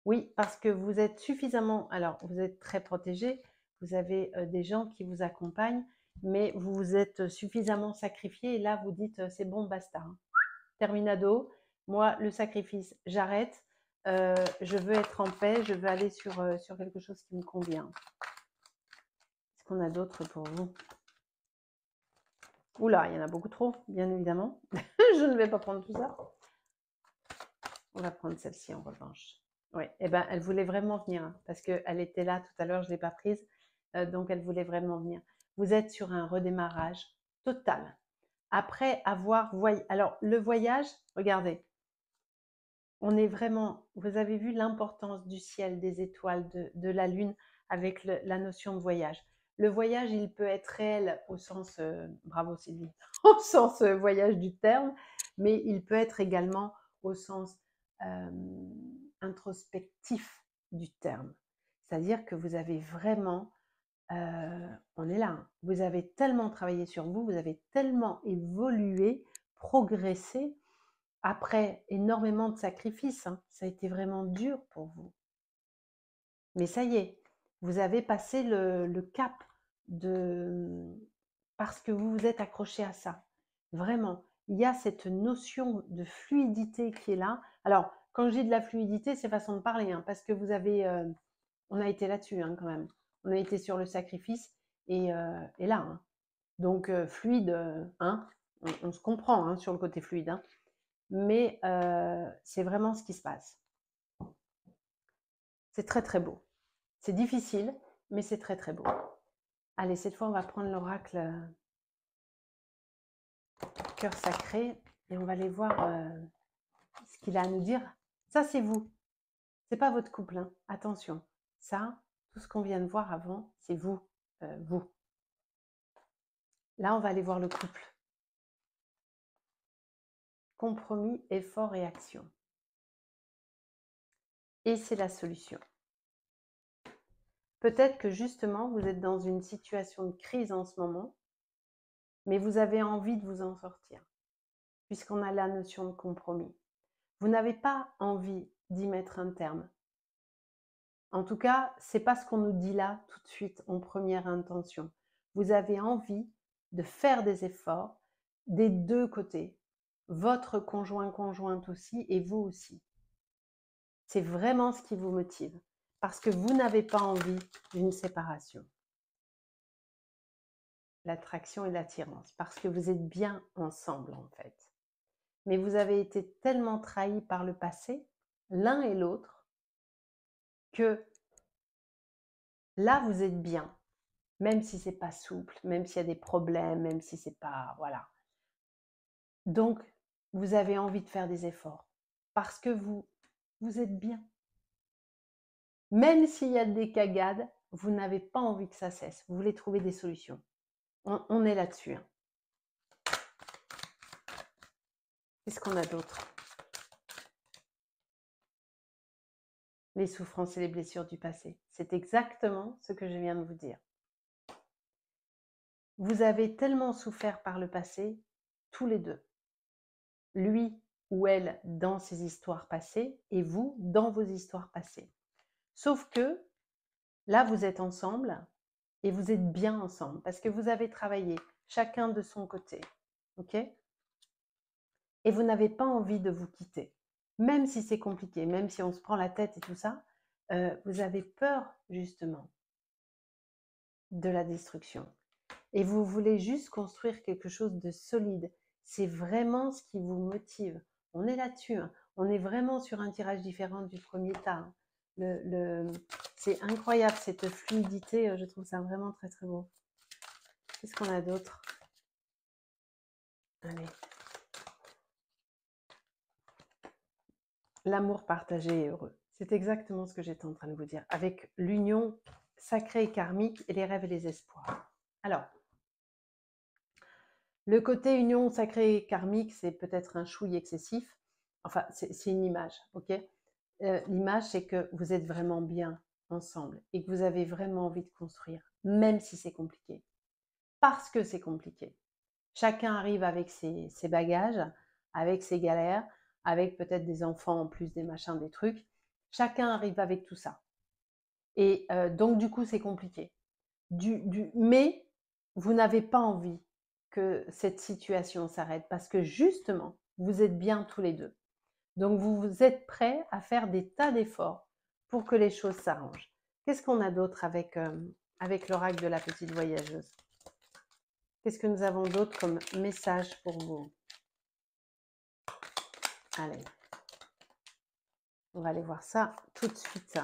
A: Oui, parce que vous êtes suffisamment, alors vous êtes très protégé, vous avez des gens qui vous accompagnent, mais vous vous êtes suffisamment sacrifié et là vous dites c'est bon, basta. Hein. Terminado, moi le sacrifice, j'arrête, je veux être en paix, je veux aller sur quelque chose qui me convient. Qu'est-ce qu'on a d'autre pour vous? Oula, il y en a beaucoup trop, bien évidemment. Je ne vais pas prendre tout ça. On va prendre celle-ci en revanche. Oui, eh ben, elle voulait vraiment venir, hein, parce qu'elle était là tout à l'heure, je ne l'ai pas prise, donc elle voulait vraiment venir. Vous êtes sur un redémarrage total. Après avoir voyagé, alors le voyage, regardez, on est vraiment, vous avez vu l'importance du ciel, des étoiles, de la lune, avec la notion de voyage. Le voyage, il peut être réel au sens, bravo Sylvie, au sens voyage du terme, mais il peut être également au sens introspectif du terme. C'est-à-dire que vous avez vraiment, on est là, hein, vous avez tellement travaillé sur vous, vous avez tellement évolué, progressé, après énormément de sacrifices, hein, ça a été vraiment dur pour vous. Mais ça y est, vous avez passé le cap parce que vous vous êtes accroché à ça. Vraiment, il y a cette notion de fluidité qui est là. Alors, quand je dis de la fluidité, c'est façon de parler, hein, parce que vous avez, on a été là-dessus hein, quand même. On a été sur le sacrifice et là. Hein. Donc, fluide, hein, on se comprend hein, sur le côté fluide. Hein. Mais c'est vraiment ce qui se passe. C'est très très beau. C'est difficile, mais c'est très très beau. Allez, cette fois, on va prendre l'oracle cœur sacré et on va aller voir ce qu'il a à nous dire. Ça, c'est vous. C'est pas votre couple. Hein. Attention. Ça, tout ce qu'on vient de voir avant, c'est vous. Vous. Là, on va aller voir le couple. Compromis, effort et action. Et c'est la solution. Peut-être que justement, vous êtes dans une situation de crise en ce moment, mais vous avez envie de vous en sortir, puisqu'on a la notion de compromis. Vous n'avez pas envie d'y mettre un terme. En tout cas, ce n'est pas ce qu'on nous dit là tout de suite en première intention. Vous avez envie de faire des efforts des deux côtés, votre conjointe aussi et vous aussi. C'est vraiment ce qui vous motive, parce que vous n'avez pas envie d'une séparation. L'attraction et l'attirance, parce que vous êtes bien ensemble en fait. Mais vous avez été tellement trahis par le passé, l'un et l'autre, que là, vous êtes bien, même si c'est pas souple, même s'il y a des problèmes, même si c'est pas... Voilà. Donc, vous avez envie de faire des efforts, parce que vous êtes bien. Même s'il y a des cagades, vous n'avez pas envie que ça cesse. Vous voulez trouver des solutions. On est là-dessus. Hein. Qu'est-ce qu'on a d'autre? Les souffrances et les blessures du passé. C'est exactement ce que je viens de vous dire. Vous avez tellement souffert par le passé, tous les deux. Lui ou elle dans ses histoires passées et vous dans vos histoires passées. Sauf que là, vous êtes ensemble et vous êtes bien ensemble parce que vous avez travaillé chacun de son côté. OK? Et vous n'avez pas envie de vous quitter. Même si c'est compliqué, même si on se prend la tête et tout ça, vous avez peur justement de la destruction. Et vous voulez juste construire quelque chose de solide. C'est vraiment ce qui vous motive. On est là-dessus. Hein. On est vraiment sur un tirage différent du premier tas. Hein. C'est incroyable cette fluidité. Je trouve ça vraiment très très beau. Qu'est-ce qu'on a d'autre? Allez. L'amour partagé et heureux. C'est exactement ce que j'étais en train de vous dire. Avec l'union sacrée et karmique et les rêves et les espoirs. Alors, le côté union sacrée et karmique, c'est peut-être un chouille excessif. Enfin, c'est une image, ok? L'image, c'est que vous êtes vraiment bien ensemble et que vous avez vraiment envie de construire, même si c'est compliqué. Parce que c'est compliqué. Chacun arrive avec ses bagages, avec ses galères, avec peut-être des enfants en plus, des machins, des trucs. Chacun arrive avec tout ça. Et donc, du coup, c'est compliqué. Mais vous n'avez pas envie que cette situation s'arrête parce que justement, vous êtes bien tous les deux. Donc, vous êtes prêts à faire des tas d'efforts pour que les choses s'arrangent. Qu'est-ce qu'on a d'autre avec, avec l'oracle de la petite voyageuse? Qu'est-ce que nous avons d'autre comme message pour vous? Allez, on va aller voir ça tout de suite.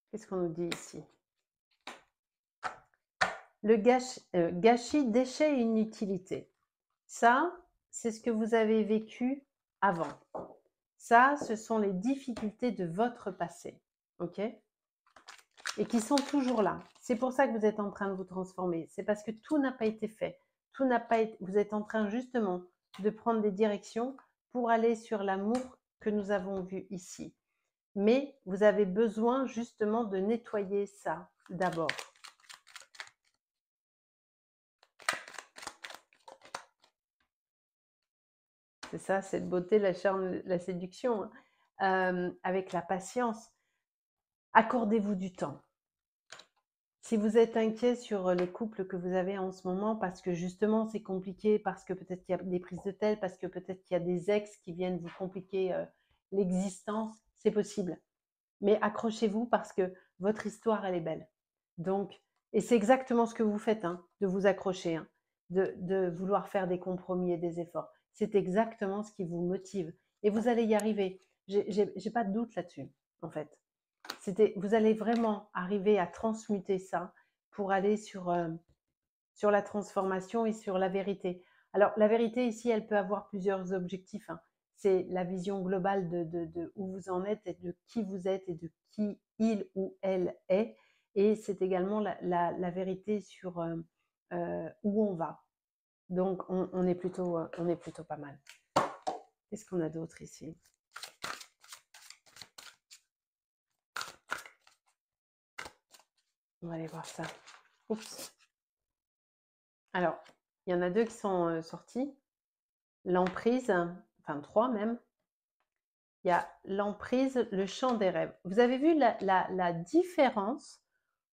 A: Qu'est-ce qu'on nous dit ici? Le gâchis, déchet et inutilité. Ça, c'est ce que vous avez vécu avant. Ça, ce sont les difficultés de votre passé. OK? Et qui sont toujours là. C'est pour ça que vous êtes en train de vous transformer. C'est parce que tout n'a pas été fait. Tout n'a pas été... Vous êtes en train justement de prendre des directions pour aller sur l'amour que nous avons vu ici. Mais vous avez besoin justement de nettoyer ça d'abord. C'est ça, cette beauté, la charme, la séduction, hein. Avec la patience. Accordez-vous du temps. Si vous êtes inquiet sur les couples que vous avez en ce moment, parce que justement c'est compliqué, parce que peut-être qu'il y a des prises de tête, parce que peut-être qu'il y a des ex qui viennent vous compliquer l'existence, c'est possible. Mais accrochez-vous parce que votre histoire, elle est belle. Donc, et c'est exactement ce que vous faites, hein, de vous accrocher, hein, de vouloir faire des compromis et des efforts. C'est exactement ce qui vous motive. Et vous allez y arriver. J'ai pas de doute là-dessus, en fait. Vous allez vraiment arriver à transmuter ça pour aller sur la transformation et sur la vérité. Alors, la vérité ici, elle peut avoir plusieurs objectifs. Hein. C'est la vision globale de où vous en êtes et de qui vous êtes et de qui il ou elle est. Et c'est également la vérité sur où on va. Donc, on est plutôt pas mal. Qu'est-ce qu'on a d'autre ici? On va aller voir ça. Oups. Alors, il y en a deux qui sont sortis. L'emprise, enfin 3 même. Il y a l'emprise, le chant des rêves. Vous avez vu la différence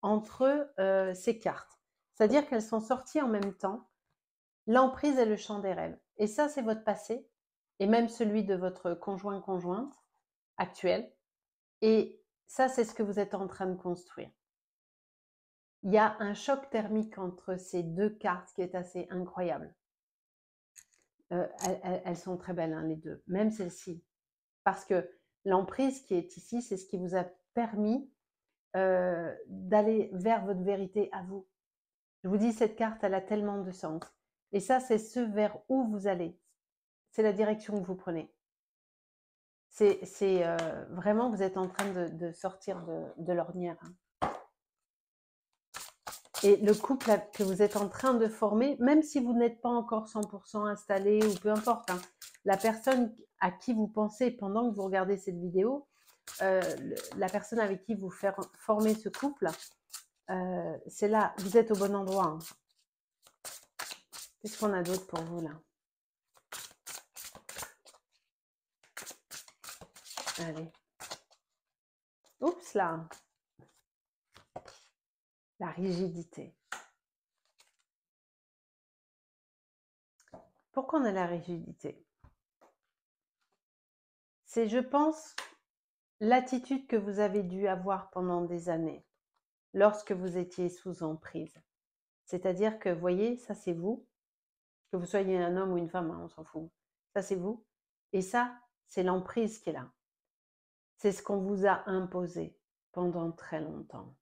A: entre ces cartes. C'est-à-dire qu'elles sont sorties en même temps. L'emprise et le chant des rêves. Et ça, c'est votre passé. Et même celui de votre conjointe actuel. Et ça, c'est ce que vous êtes en train de construire. Il y a un choc thermique entre ces deux cartes qui est assez incroyable. Elles sont très belles, hein, les deux. Même celle-ci. Parce que l'emprise qui est ici, c'est ce qui vous a permis d'aller vers votre vérité à vous. Je vous dis, cette carte, elle a tellement de sens. Et ça, c'est ce vers où vous allez. C'est la direction que vous prenez. C'est vraiment, vous êtes en train de sortir de l'ornière. Hein. Et le couple que vous êtes en train de former, même si vous n'êtes pas encore 100% installé ou peu importe, hein, la personne à qui vous pensez pendant que vous regardez cette vidéo, la personne avec qui vous faire former ce couple, C'est là, vous êtes au bon endroit. Hein. Qu'est-ce qu'on a d'autre pour vous là? Allez. Oups là. La rigidité. Pourquoi on a la rigidité? C'est, je pense, l'attitude que vous avez dû avoir pendant des années, lorsque vous étiez sous emprise. C'est-à-dire que, vous voyez, ça c'est vous, que vous soyez un homme ou une femme, hein, on s'en fout. Ça c'est vous. Et ça, c'est l'emprise qui est là. C'est ce qu'on vous a imposé pendant très longtemps.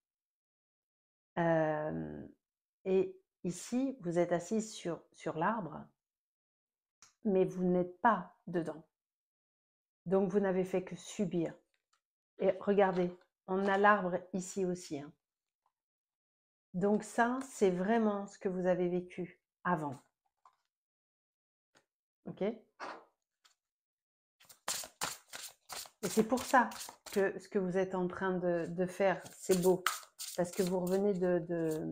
A: Et ici, vous êtes assis sur l'arbre, mais vous n'êtes pas dedans. Donc, vous n'avez fait que subir. Et regardez, on a l'arbre ici aussi. Hein. Donc ça, c'est vraiment ce que vous avez vécu avant. Ok? Et c'est pour ça que ce que vous êtes en train de faire, c'est beau. Parce que vous revenez de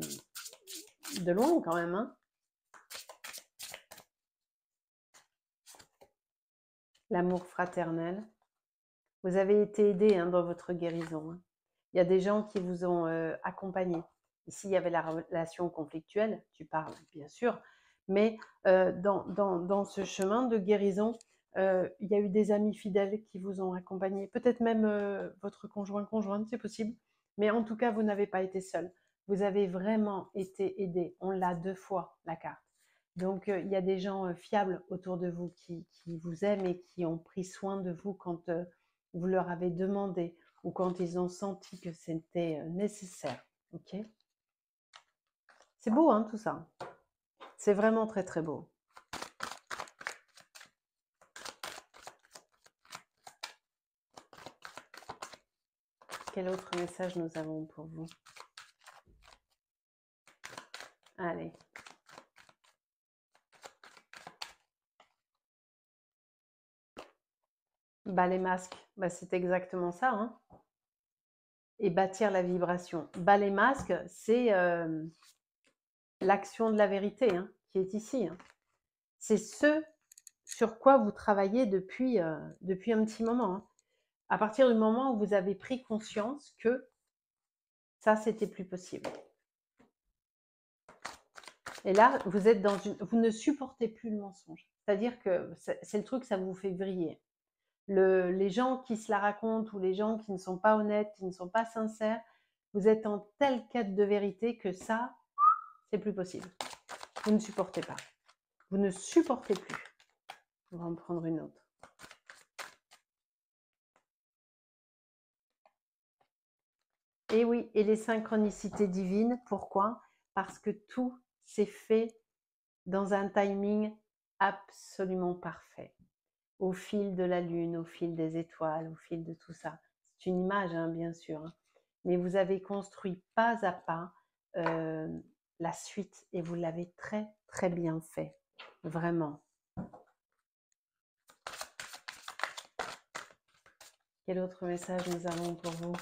A: loin quand même. Hein. L'amour fraternel. Vous avez été aidé hein, dans votre guérison. Hein. Il y a des gens qui vous ont accompagné. Ici, il y avait la relation conflictuelle, tu parles bien sûr, mais dans ce chemin de guérison, il y a eu des amis fidèles qui vous ont accompagné, peut-être même votre conjointe, c'est possible, mais en tout cas, vous n'avez pas été seul. Vous avez vraiment été aidé. On l'a 2 fois, la carte. Donc, il y a des gens fiables autour de vous qui vous aiment et qui ont pris soin de vous quand vous leur avez demandé ou quand ils ont senti que c'était nécessaire. Ok? C'est beau, hein, tout ça. C'est vraiment très, très beau. Quel autre message nous avons pour vous? Allez. Bah, les masques, bah, c'est exactement ça. Hein. Et bâtir la vibration. Bah, les masques, c'est l'action de la vérité hein, qui est ici. Hein. C'est ce sur quoi vous travaillez depuis un petit moment. Hein. À partir du moment où vous avez pris conscience que ça, c'était plus possible. Et là, vous êtes vous ne supportez plus le mensonge. C'est-à-dire que c'est le truc, ça vous fait vriller. Les gens qui se la racontent ou les gens qui ne sont pas honnêtes, qui ne sont pas sincères, vous êtes en telle quête de vérité que ça, c'est plus possible. Vous ne supportez pas. Vous ne supportez plus. On va en prendre une autre. Et oui, et les synchronicités divines, pourquoi? Parce que tout s'est fait dans un timing absolument parfait. Au fil de la lune, au fil des étoiles, au fil de tout ça. C'est une image, hein, bien sûr. Hein. Mais vous avez construit pas à pas la suite et vous l'avez très, très bien fait. Vraiment. Quel autre message nous avons pour vous?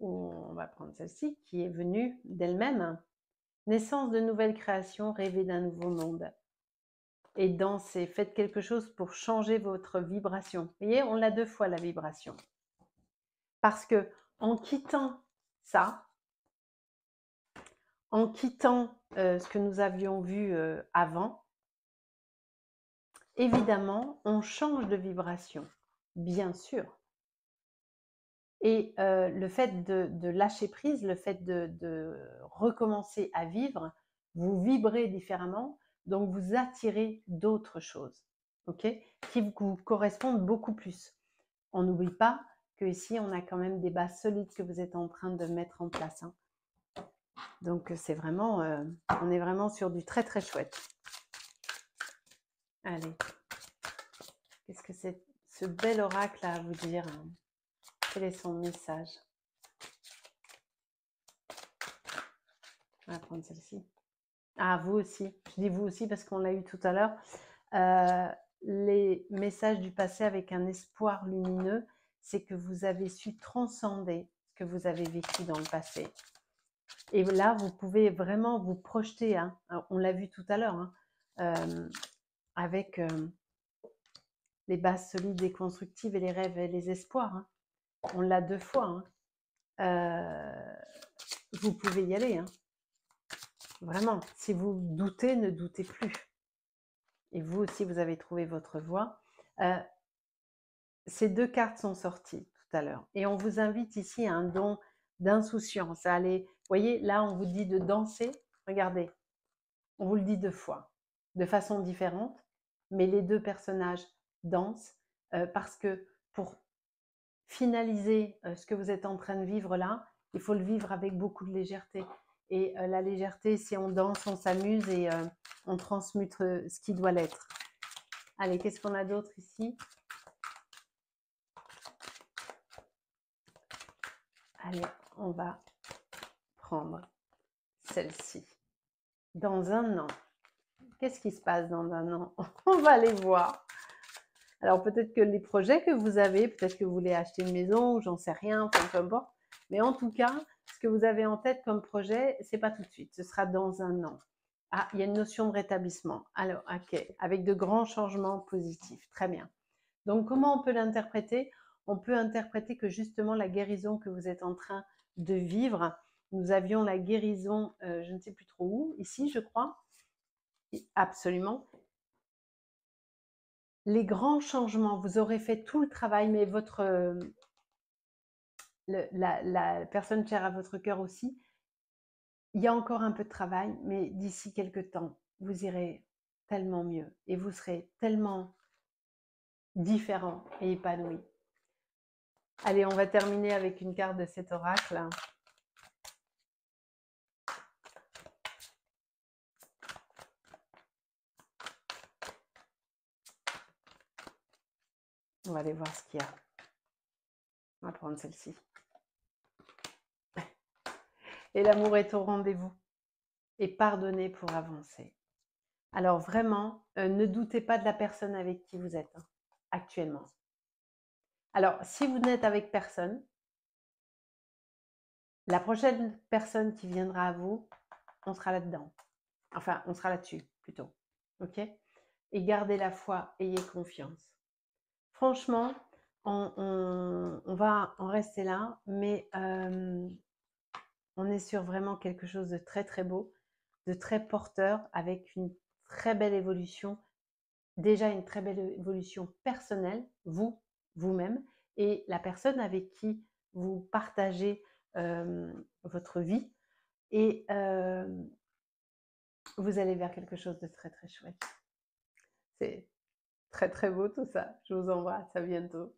A: On va prendre celle-ci qui est venue d'elle-même. Naissance de nouvelles créations, rêver d'un nouveau monde. Et dansez, faites quelque chose pour changer votre vibration. Vous voyez, on l'a 2 fois la vibration. Parce que en quittant ça, en quittant ce que nous avions vu avant, évidemment, on change de vibration, bien sûr. Et le fait de lâcher prise, le fait de recommencer à vivre, vous vibrez différemment, donc vous attirez d'autres choses, ok, qui vous correspondent beaucoup plus. On n'oublie pas qu'ici, on a quand même des bases solides que vous êtes en train de mettre en place. Hein. Donc, c'est vraiment, on est vraiment sur du très, très chouette. Allez. Qu'est-ce que c'est ce bel oracle à vous dire? Hein? Quel est son message? On va prendre celle-ci. Ah, vous aussi. Je dis vous aussi parce qu'on l'a eu tout à l'heure. Les messages du passé avec un espoir lumineux c'est que vous avez su transcender ce que vous avez vécu dans le passé. Et là, vous pouvez vraiment vous projeter, hein. On l'a vu tout à l'heure, hein, avec les bases solides et constructives et les rêves et les espoirs, hein. On l'a 2 fois, hein. Vous pouvez y aller, hein. Vraiment, si vous doutez, ne doutez plus. Et vous aussi, vous avez trouvé votre voie. Ces 2 cartes sont sorties tout à l'heure. Et on vous invite ici à un don d'insouciance. À aller, vous voyez, là, on vous dit de danser. Regardez, on vous le dit 2 fois, de façon différente. Mais les 2 personnages dansent parce que pour finaliser ce que vous êtes en train de vivre là, il faut le vivre avec beaucoup de légèreté. Et la légèreté, si on danse, on s'amuse et on transmute ce qui doit l'être. Allez, qu'est-ce qu'on a d'autre ici? Allez, on va prendre celle-ci. Dans un an. Qu'est-ce qui se passe dans un an? On va aller voir. Alors peut-être que les projets que vous avez, peut-être que vous voulez acheter une maison, j'en sais rien, enfin, peu importe. Mais en tout cas, ce que vous avez en tête comme projet, c'est pas tout de suite, ce sera dans un an. Ah, il y a une notion de rétablissement. Alors, ok, avec de grands changements positifs. Très bien. Donc, comment on peut l'interpréter? On peut interpréter que justement la guérison que vous êtes en train de vivre, nous avions la guérison, je ne sais plus trop où, ici, je crois. Absolument. Les grands changements, vous aurez fait tout le travail, mais la personne chère à votre cœur aussi, il y a encore un peu de travail, mais d'ici quelques temps, vous irez tellement mieux et vous serez tellement différent et épanoui. Allez, on va terminer avec une carte de cet oracle. On va aller voir ce qu'il y a. On va prendre celle-ci. Et l'amour est au rendez-vous. Et pardonnez pour avancer. Alors vraiment, ne doutez pas de la personne avec qui vous êtes actuellement. Alors, si vous n'êtes avec personne, la prochaine personne qui viendra à vous, on sera là-dedans. Enfin, on sera là-dessus, plutôt. OK? Et gardez la foi, ayez confiance. Franchement, on va en rester là, mais on est sur vraiment quelque chose de très, très beau, de très porteur, avec une très belle évolution. Déjà une très belle évolution personnelle, vous-même, et la personne avec qui vous partagez votre vie. Et vous allez vers quelque chose de très, très chouette. C'est très, très beau tout ça. Je vous embrasse. À bientôt.